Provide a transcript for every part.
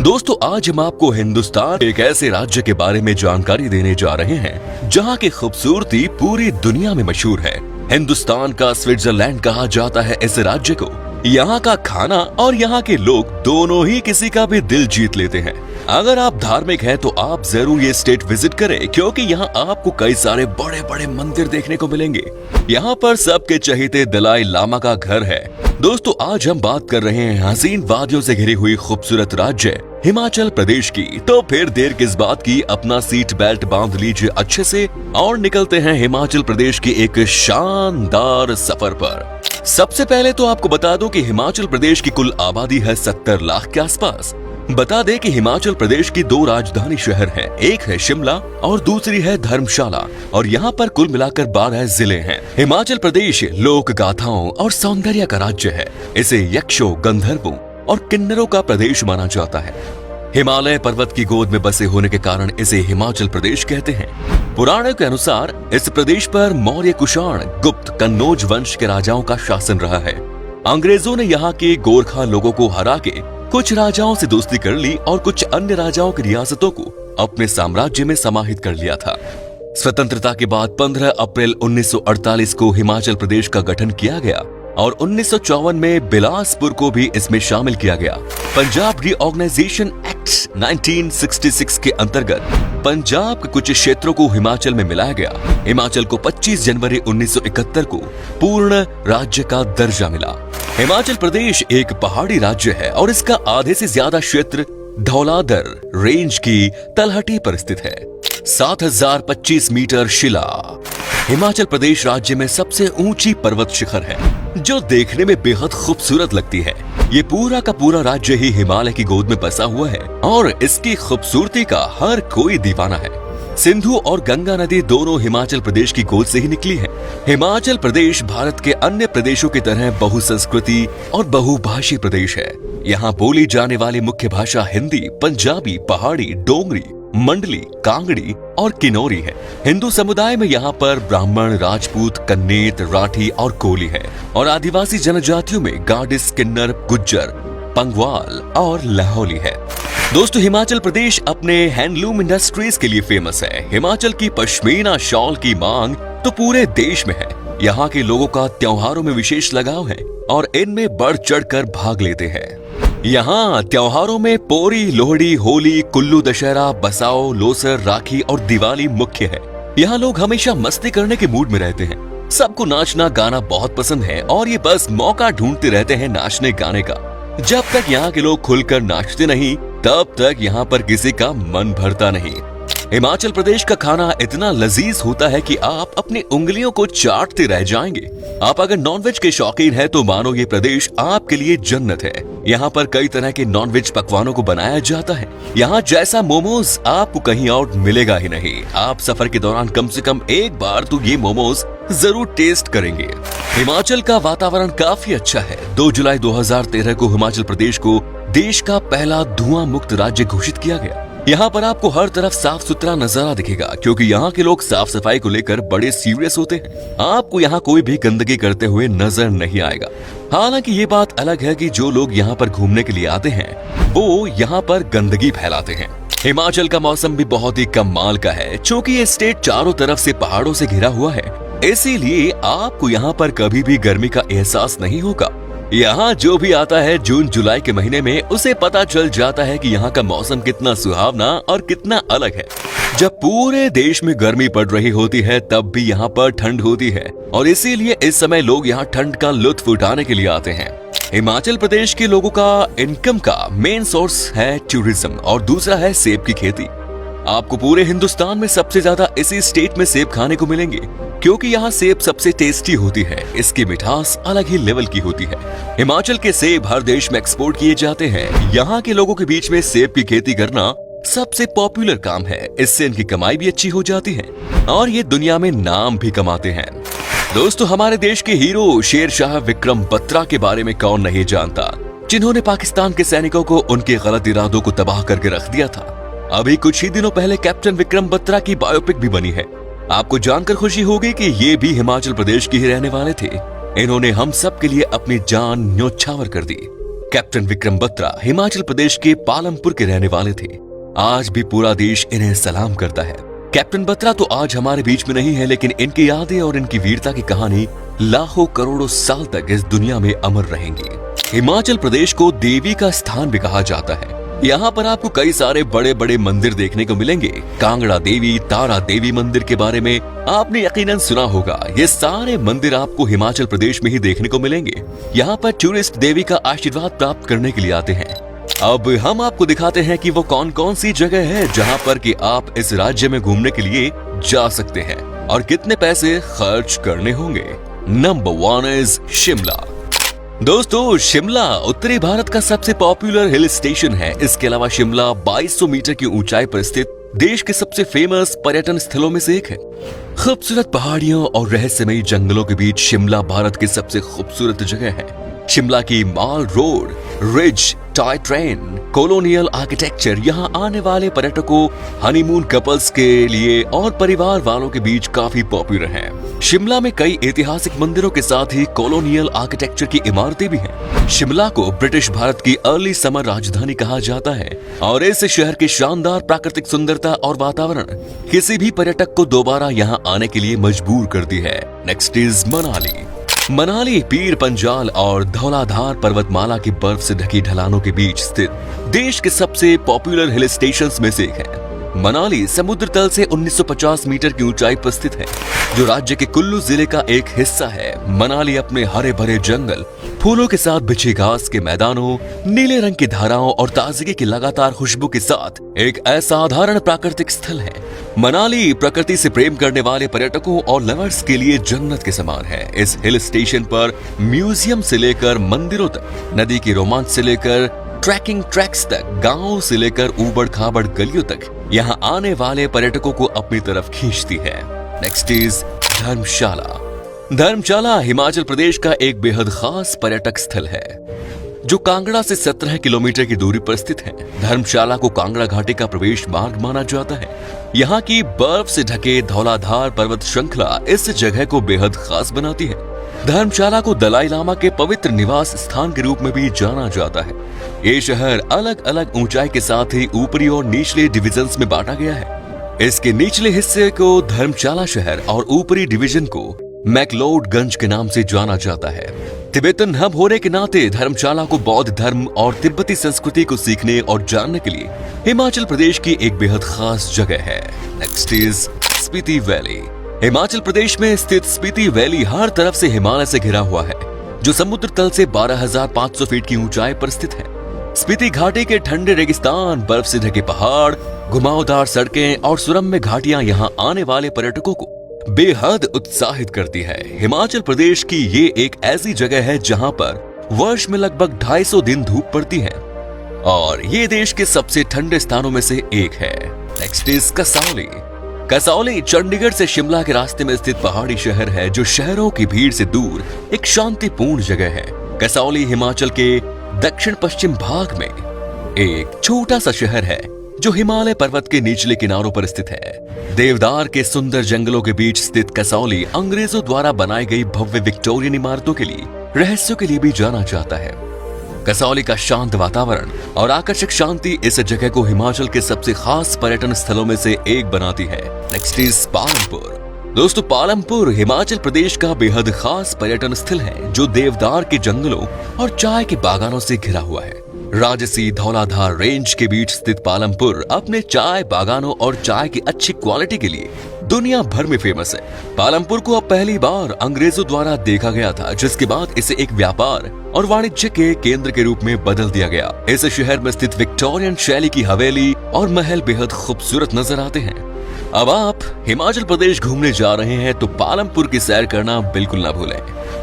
दोस्तों आज हम आपको हिंदुस्तान एक ऐसे राज्य के बारे में जानकारी देने जा रहे हैं जहां की खूबसूरती पूरी दुनिया में मशहूर है। हिंदुस्तान का स्विट्जरलैंड कहा जाता है इस राज्य को। यहाँ का खाना और यहाँ के लोग दोनों ही किसी का भी दिल जीत लेते हैं। अगर आप धार्मिक हैं तो आप जरूर ये स्टेट विजिट करें, क्योंकि यहाँ आपको कई सारे बड़े बड़े मंदिर देखने को मिलेंगे। यहाँ पर सबके चहेते दलाई लामा का घर है। दोस्तों आज हम बात कर रहे हैं हसीन वादियों से घिरी हुई खूबसूरत राज्य हिमाचल प्रदेश की। तो फिर देर किस बात की, अपना सीट बेल्ट बांध लीजिए अच्छे से और निकलते हैं हिमाचल प्रदेश की एक शानदार सफर पर। सबसे पहले तो आपको बता दूं कि हिमाचल प्रदेश की कुल आबादी है 70 लाख के आसपास। बता दें कि हिमाचल प्रदेश की 2 राजधानी शहर हैं, एक है शिमला और दूसरी है धर्मशाला, और यहाँ पर कुल मिलाकर 12 जिले हैं। हिमाचल प्रदेश लोक गाथाओं और सौंदर्य का राज्य है। इसे यक्षों, गंधर्वों और किन्नरों का प्रदेश माना जाता है। हिमालय पर्वत की गोद में बसे होने के कारण इसे हिमाचल प्रदेश कहते हैं। पुराणों के अनुसार इस प्रदेश पर मौर्य, कुषाण, गुप्त, कन्नौज वंश के राजाओं का शासन रहा है। अंग्रेजों ने यहाँ के गोरखा लोगों को हरा के कुछ राजाओं से दोस्ती कर ली और कुछ अन्य राजाओं की रियासतों को अपने साम्राज्य में समाहित कर लिया था। स्वतंत्रता के बाद 15 अप्रैल 1948 को हिमाचल प्रदेश का गठन किया गया और 1954 में बिलासपुर को भी इसमें शामिल किया गया। पंजाब रीऑर्गेनाइजेशन एक्ट 1966 के अंतर्गत पंजाब के कुछ क्षेत्रों को हिमाचल में मिलाया गया। हिमाचल को 25 जनवरी 1971 को पूर्ण राज्य का दर्जा मिला। हिमाचल प्रदेश एक पहाड़ी राज्य है और इसका आधे से ज्यादा क्षेत्र धौलाधर रेंज की तलहटी पर स्थित है। 7025 मीटर शिला हिमाचल प्रदेश राज्य में सबसे ऊंची पर्वत शिखर है, जो देखने में बेहद खूबसूरत लगती है। ये पूरा का पूरा राज्य ही हिमालय की गोद में बसा हुआ है और इसकी खूबसूरती का हर कोई दीवाना है। सिंधु और गंगा नदी दोनों हिमाचल प्रदेश की गोद से ही निकली है। हिमाचल प्रदेश भारत के अन्य प्रदेशों की तरह बहुसंस्कृति और बहुभाषी प्रदेश है। यहाँ बोली जाने वाली मुख्य भाषा हिंदी, पंजाबी, पहाड़ी, डोगरी, मंडली, कांगड़ी और किन्नौरी है। हिंदू समुदाय में यहाँ पर ब्राह्मण, राजपूत, कन्नेत, राठी और कोली है, और आदिवासी जनजातियों में गाडिस, किन्नर, गुज्जर, पंगवाल और लाहौली है। दोस्तों हिमाचल प्रदेश अपने हैंडलूम इंडस्ट्रीज के लिए फेमस है। हिमाचल की पश्मीना शॉल की मांग तो पूरे देश में है। यहाँ के लोगों का त्योहारों में विशेष लगाव है और इनमें बढ़ चढ़कर भाग लेते हैं। यहाँ त्योहारों में पोरी, लोहड़ी, होली, कुल्लू दशहरा, बसाओ, लोसर, राखी और दिवाली मुख्य है। यहाँ लोग हमेशा मस्ती करने के मूड में रहते हैं। सबको नाचना गाना बहुत पसंद है और ये बस मौका ढूंढते रहते हैं नाचने गाने का। जब तक यहाँ के लोग खुलकर नाचते नहीं, तब तक यहाँ पर किसी का मन भरता नहीं। हिमाचल प्रदेश का खाना इतना लजीज होता है कि आप अपनी उंगलियों को चाटते रह जाएंगे। आप अगर नॉनवेज के शौकीन हैं तो मानो ये प्रदेश आपके लिए जन्नत है। यहाँ पर कई तरह के नॉनवेज पकवानों को बनाया जाता है। यहाँ जैसा मोमोज आपको कहीं और मिलेगा ही नहीं। आप सफर के दौरान कम से कम एक बार तो ये मोमोज जरूर टेस्ट करेंगे। हिमाचल का वातावरण काफी अच्छा है। 2 जुलाई 2013 को हिमाचल प्रदेश को देश का पहला धुआं मुक्त राज्य घोषित किया गया। यहाँ पर आपको हर तरफ साफ सुथरा नजारा दिखेगा, क्योंकि यहाँ के लोग साफ सफाई को लेकर बड़े सीरियस होते हैं। आपको यहाँ कोई भी गंदगी करते हुए नजर नहीं आएगा। हालांकि ये बात अलग है कि जो लोग यहाँ पर घूमने के लिए आते हैं वो यहाँ पर गंदगी फैलाते हैं। हिमाचल का मौसम भी बहुत ही कमाल का है। चूँकि ये स्टेट चारों तरफ से पहाड़ों से घिरा हुआ है, इसीलिए आपको यहाँ पर कभी भी गर्मी का एहसास नहीं होगा। यहाँ जो भी आता है जून जुलाई के महीने में, उसे पता चल जाता है कि यहाँ का मौसम कितना सुहावना और कितना अलग है। जब पूरे देश में गर्मी पड़ रही होती है तब भी यहाँ पर ठंड होती है, और इसीलिए इस समय लोग यहाँ ठंड का लुत्फ उठाने के लिए आते हैं। हिमाचल प्रदेश के लोगों का इनकम का मेन सोर्स है टूरिज्म और दूसरा है सेब की खेती। आपको पूरे हिंदुस्तान में सबसे ज्यादा इसी स्टेट में सेब खाने को मिलेंगे, क्योंकि यहाँ सेब सबसे टेस्टी होती है। इसकी मिठास अलग ही लेवल की होती है। हिमाचल के सेब हर देश में एक्सपोर्ट किए जाते हैं। यहाँ के लोगों के बीच में सेब की खेती करना सबसे पॉपुलर काम है। इससे इनकी कमाई भी अच्छी हो जाती है और ये दुनिया में नाम भी कमाते हैं। दोस्तों हमारे देश के हीरो शेरशाह विक्रम बत्रा के बारे में कौन नहीं जानता, जिन्होंने पाकिस्तान के सैनिकों को उनके गलत इरादों को तबाह करके रख दिया था। अभी कुछ ही दिनों पहले कैप्टन विक्रम बत्रा की बायोपिक भी बनी है। आपको जानकर खुशी होगी कि ये भी हिमाचल प्रदेश के ही रहने वाले थे। इन्होंने हम सब के लिए अपनी जान न्योछावर कर दी। कैप्टन विक्रम बत्रा हिमाचल प्रदेश के पालमपुर के रहने वाले थे। आज भी पूरा देश इन्हें सलाम करता है। कैप्टन बत्रा तो आज हमारे बीच में नहीं है, लेकिन इनकी यादें और इनकी वीरता की कहानी लाखों करोड़ों साल तक इस दुनिया में अमर रहेंगी। हिमाचल प्रदेश को देवी का स्थान भी कहा जाता है। यहाँ पर आपको कई सारे बड़े बड़े मंदिर देखने को मिलेंगे। कांगड़ा देवी, तारा देवी मंदिर के बारे में आपने यकीनन सुना होगा। ये सारे मंदिर आपको हिमाचल प्रदेश में ही देखने को मिलेंगे। यहाँ पर टूरिस्ट देवी का आशीर्वाद प्राप्त करने के लिए आते हैं। अब हम आपको दिखाते हैं कि वो कौन कौन सी जगह है जहाँ पर कि आप इस राज्य में घूमने के लिए जा सकते हैं और कितने पैसे खर्च करने होंगे। Number 1 is Shimla. दोस्तों, शिमला उत्तरी भारत का सबसे पॉपुलर हिल स्टेशन है। इसके अलावा शिमला 2200 मीटर की ऊंचाई पर स्थित देश के सबसे फेमस पर्यटन स्थलों में से एक है। खूबसूरत पहाड़ियों और रहस्यमयी जंगलों के बीच शिमला भारत की सबसे खूबसूरत जगह है। शिमला की Mall Road, Ridge, toy train, colonial architecture यहाँ आने वाले पर्यटकों, हनीमून कपल्स के लिए और परिवार वालों के बीच काफी पॉपुलर है। शिमला में कई ऐतिहासिक मंदिरों के साथ ही कॉलोनियल आर्किटेक्चर की इमारतें भी हैं। शिमला को ब्रिटिश भारत की अर्ली समर राजधानी कहा जाता है और इस शहर की शानदार प्राकृतिक सुंदरता और वातावरण किसी भी पर्यटक को दोबारा यहाँ आने के लिए मजबूर करती है। Next is Manali. मनाली पीर पंजाल और धौलाधार पर्वतमाला की बर्फ से ढकी ढलानों के बीच स्थित देश के सबसे पॉपुलर हिल स्टेशंस में से एक है। मनाली समुद्र तल से 1950 मीटर की ऊंचाई पर स्थित है, जो राज्य के कुल्लू जिले का एक हिस्सा है। मनाली अपने हरे भरे जंगल, फूलों के साथ बिछी घास के मैदानों, नीले रंग की धाराओं और ताजगी की लगातार खुशबू के साथ एक असाधारण प्राकृतिक स्थल है। मनाली प्रकृति से प्रेम करने वाले पर्यटकों और लवर्स के लिए जन्नत के समान है। इस हिल स्टेशन पर म्यूजियम से लेकर मंदिरों तक, नदी की रोमांच से लेकर ट्रैकिंग ट्रैक्स तक, गांव से लेकर ऊबड़ खाबड़ गलियों तक यहाँ आने वाले पर्यटकों को अपनी तरफ खींचती है। नेक्स्ट इज धर्मशाला। धर्मशाला हिमाचल प्रदेश का एक बेहद खास पर्यटक स्थल है, जो कांगड़ा से 17 किलोमीटर की दूरी पर स्थित है। धर्मशाला को कांगड़ा घाटी का प्रवेश मार्ग माना जाता है। यहाँ की बर्फ से ढके धौलाधार पर्वत श्रृंखला इस जगह को बेहद खास बनाती है। धर्मशाला को दलाई लामा के पवित्र निवास स्थान के रूप में भी जाना जाता है। ये शहर अलग अलग ऊंचाई के साथ ही ऊपरी और निचले डिविजन्स में बांटा गया है। इसके निचले हिस्से को धर्मशाला शहर और ऊपरी डिवीजन को मैक्लोडगंज के नाम से जाना जाता है। तिब्बतन हब होने के नाते धर्मशाला को बौद्ध धर्म और तिब्बती संस्कृति को सीखने और जानने के लिए हिमाचल प्रदेश की एक बेहद खास जगह है। Next is Spiti Valley. Himachal Pradesh में स्थित स्पीति वैली हर तरफ से हिमालय से घिरा हुआ है, जो समुद्र तल से 12,500 फीट की ऊंचाई पर स्थित है। स्पीति घाटी के ठंडे रेगिस्तान, बर्फ से ढके पहाड़, घुमावदार सड़कें और सुरम्य घाटियां यहाँ आने वाले पर्यटकों को बेहद उत्साहित करती है। हिमाचल प्रदेश की ये एक ऐसी जगह है जहाँ पर वर्ष में लगभग 250 दिन धूप पड़ती है और ये देश के सबसे ठंडे स्थानों में से एक है। Next is Kasauli. कसौली चंडीगढ़ से शिमला के रास्ते में स्थित पहाड़ी शहर है, जो शहरों की भीड़ से दूर एक शांतिपूर्ण जगह है। कसौली हिमाचल के दक्षिण पश्चिम भाग में एक छोटा सा शहर है, जो हिमालय पर्वत के निचले किनारों पर स्थित है। देवदार के सुंदर जंगलों के बीच स्थित कसौली अंग्रेजों द्वारा बनाई गई भव्य विक्टोरियन इमारतों के लिए, रहस्यों के लिए भी जाना जाता है। कसौली का शांत वातावरण और आकर्षक शांति इस जगह को हिमाचल के सबसे खास पर्यटन स्थलों में से एक बनाती है। Next is Palampur. दोस्तों, पालमपुर हिमाचल प्रदेश का बेहद खास पर्यटन स्थल है, जो देवदार के जंगलों और चाय के बागानों से घिरा हुआ है। राजसी धौलाधार रेंज के बीच स्थित पालमपुर अपने चाय बागानों और चाय की अच्छी क्वालिटी के लिए दुनिया भर में फेमस है। पालमपुर को अब पहली बार अंग्रेजों द्वारा देखा गया था, जिसके बाद इसे एक व्यापार और वाणिज्य के केंद्र के रूप में बदल दिया गया। इस शहर में स्थित विक्टोरियन शैली की हवेली और महल बेहद खूबसूरत नजर आते हैं। अब आप हिमाचल प्रदेश घूमने जा रहे हैं तो पालमपुर की सैर करना बिल्कुल ना भूलें।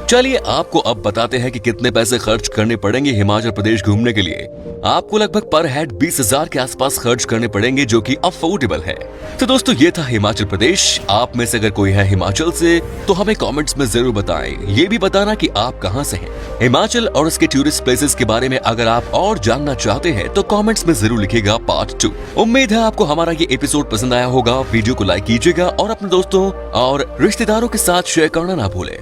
चलिए आपको अब बताते हैं कि कितने पैसे खर्च करने पड़ेंगे हिमाचल प्रदेश घूमने के लिए। आपको लगभग पर हेड 20,000 के आसपास खर्च करने पड़ेंगे, जो कि अफोर्डेबल है। तो दोस्तों, ये था हिमाचल प्रदेश। आप में से अगर कोई है हिमाचल से तो हमें कमेंट्स में जरूर बताएं। ये भी बताना कि आप कहां से हैं। हिमाचल और उसके टूरिस्ट प्लेसेस के बारे में अगर आप और जानना चाहते हैं तो कमेंट्स में जरूर लिखिएगा पार्ट 2। उम्मीद है आपको हमारा ये एपिसोड पसंद आया होगा। वीडियो को लाइक कीजिएगा और अपने दोस्तों और रिश्तेदारों के साथ शेयर करना ना भूलें।